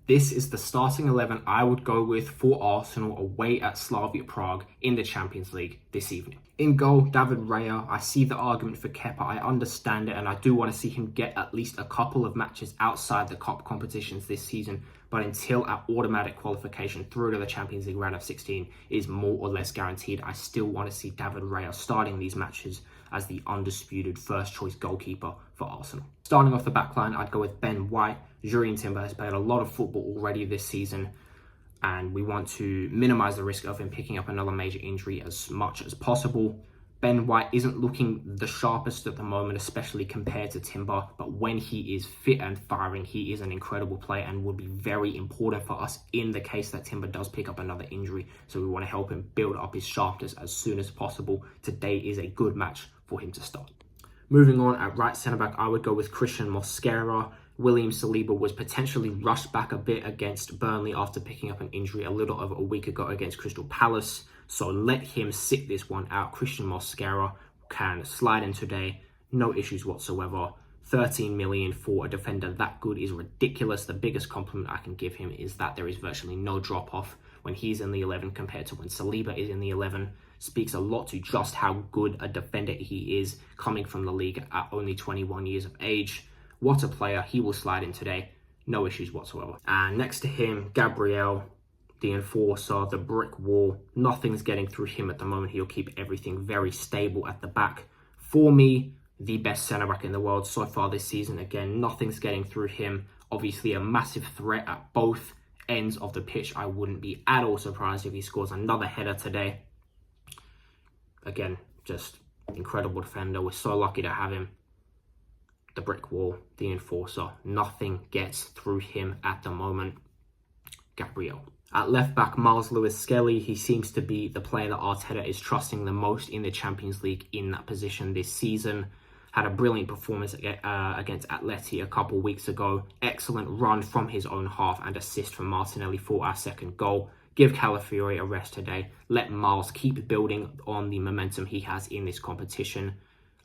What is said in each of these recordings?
This is the starting 11 I would go with for Arsenal away at Slavia Prague in the Champions League this evening. In goal, David Raya. I see the argument for Kepa. I understand it, and I do want to see him get at least a couple of matches outside the cup competitions this season. But until our automatic qualification through to the Champions League round of 16 is more or less guaranteed, I still want to see David Raya starting these matches as the undisputed first choice goalkeeper for Arsenal. Starting off the back line, I'd go with Ben White. Jurrien Timber has played a lot of football already this season, and we want to minimise the risk of him picking up another major injury as much as possible. Ben White isn't looking the sharpest at the moment, especially compared to Timber, but when he is fit and firing, he is an incredible player and would be very important for us in the case that Timber does pick up another injury. So we want to help him build up his sharpness as soon as possible. Today is a good match for him to start. Moving on, at right centre-back, I would go with Christian Mosquera. William Saliba was potentially rushed back a bit against Burnley after picking up an injury a little over a week ago against Crystal Palace. So let him sit this one out. Christian Mosquera can slide in today. No issues whatsoever. 13 million for a defender that good is ridiculous. The biggest compliment I can give him is that there is virtually no drop-off when he's in the 11 compared to when Saliba is in the 11. Speaks a lot to just how good a defender he is coming from the league at only 21 years of age. What a player. He will slide in today. No issues whatsoever. And next to him, Gabriel, the enforcer, the brick wall. Nothing's getting through him at the moment. He'll keep everything very stable at the back. For me, the best centre-back in the world so far this season. Again, nothing's getting through him. Obviously, a massive threat at both ends of the pitch. I wouldn't be at all surprised if he scores another header today. Again, just incredible defender. We're so lucky to have him. The brick wall, the enforcer. Nothing gets through him at the moment. Gabriel. At left back, Miles Lewis-Skelly. He seems to be the player that Arteta is trusting the most in the Champions League in that position this season. Had a brilliant performance against Atleti a couple weeks ago. Excellent run from his own half and assist from Martinelli for our second goal. Give Calafiori a rest today. Let Miles keep building on the momentum he has in this competition.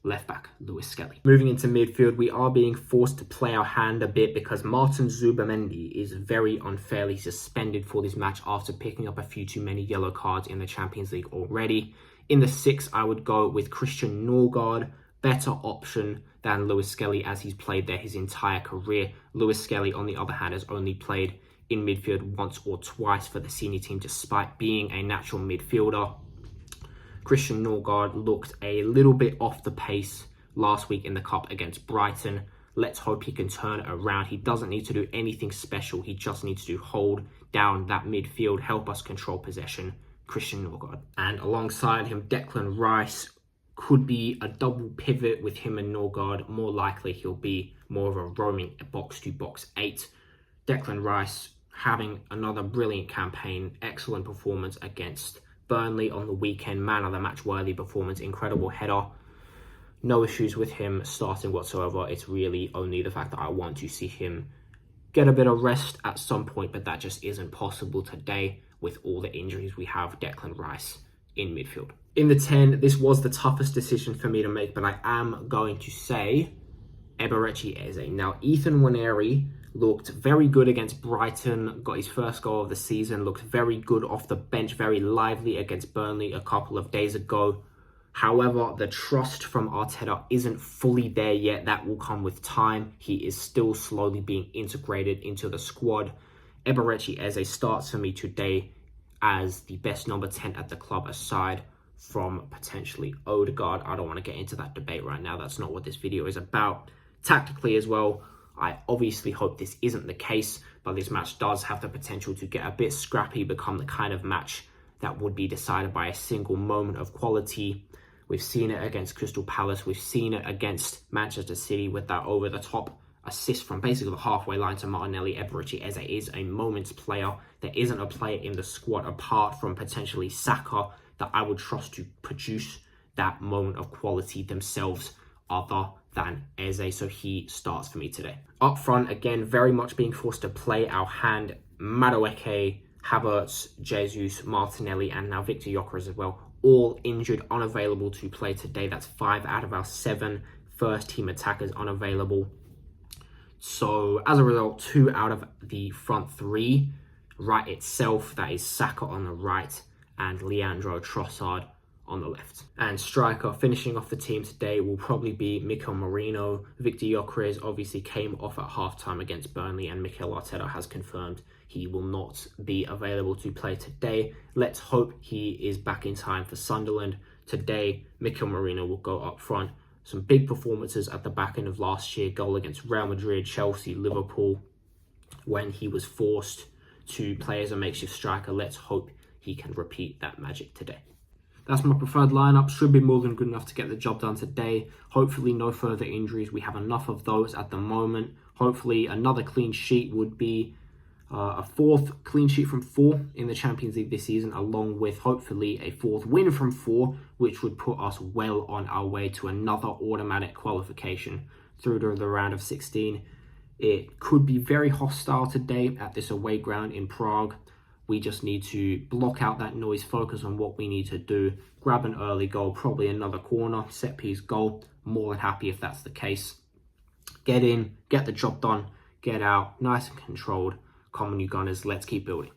Left back, Lewis-Skelly. Moving into midfield, we are being forced to play our hand a bit because Martin Zubamendi is very unfairly suspended for this match after picking up a few too many yellow cards in the Champions League already. In the 6, I would go with Christian Norgard. Better option than Lewis-Skelly as he's played there his entire career. Lewis-Skelly, on the other hand, has only played in midfield once or twice for the senior team despite being a natural midfielder. Christian Norgard looked a little bit off the pace last week in the Cup against Brighton. Let's hope he can turn it around. He doesn't need to do anything special. He just needs to hold down that midfield, help us control possession. Christian Norgard. And alongside him, Declan Rice could be a double pivot with him and Norgard. More likely, he'll be more of a roaming box-to-box 8. Declan Rice having another brilliant campaign. Excellent performance against Burnley on the weekend. Man of the match worthy performance. Incredible header. No issues with him starting whatsoever. It's really only the fact that I want to see him get a bit of rest at some point, but that just isn't possible today with all the injuries we have. Declan Rice in midfield. In the 10, this was the toughest decision for me to make, but I am going to say Eberechi Eze. Now, Ethan Nwaneri looked very good against Brighton, got his first goal of the season, looked very good off the bench, very lively against Burnley a couple of days ago. However, the trust from Arteta isn't fully there yet. That will come with time. He is still slowly being integrated into the squad. Eberechi Eze starts for me today as the best number 10 at the club aside from potentially Odegaard. I don't want to get into that debate right now. That's not what this video is about. Tactically as well, I obviously hope this isn't the case, but this match does have the potential to get a bit scrappy, become the kind of match that would be decided by a single moment of quality. We've seen it against Crystal Palace. We've seen it against Manchester City with that over-the-top assist from basically the halfway line to Martinelli. Eberechi Eze is a moments player. There isn't a player in the squad apart from potentially Saka that I would trust to produce that moment of quality themselves other than Eze, so he starts for me today. Up front, again, very much being forced to play our hand. Madueke, Havertz, Jesus, Martinelli, and now Victor Gyökeres as well, all injured, unavailable to play today. That's 5 out of our 7 first-team attackers unavailable. So as a result, 2 out of the front 3 right itself, that is Saka on the right and Leandro Trossard on the left. And striker finishing off the team today will probably be Mikel Merino. Victor Gyökeres obviously came off at halftime against Burnley, and Mikel Arteta has confirmed he will not be available to play today. Let's hope he is back in time for Sunderland. Today, Mikel Merino will go up front. Some big performances at the back end of last year, goal against Real Madrid, Chelsea, Liverpool, when he was forced to play as a makeshift striker. Let's hope he can repeat that magic today. That's my preferred lineup. Should be more than good enough to get the job done today. Hopefully no further injuries. We have enough of those at the moment. Hopefully another clean sheet would be a 4th clean sheet from 4 in the Champions League this season, along with hopefully a 4th win from 4, which would put us well on our way to another automatic qualification through to the round of 16. It could be very hostile today at this away ground in Prague. We just need to block out that noise, focus on what we need to do, grab an early goal, probably another corner, set piece goal. More than happy if that's the case. Get in, get the job done, get out, nice and controlled. Come on, you Gunners, let's keep building.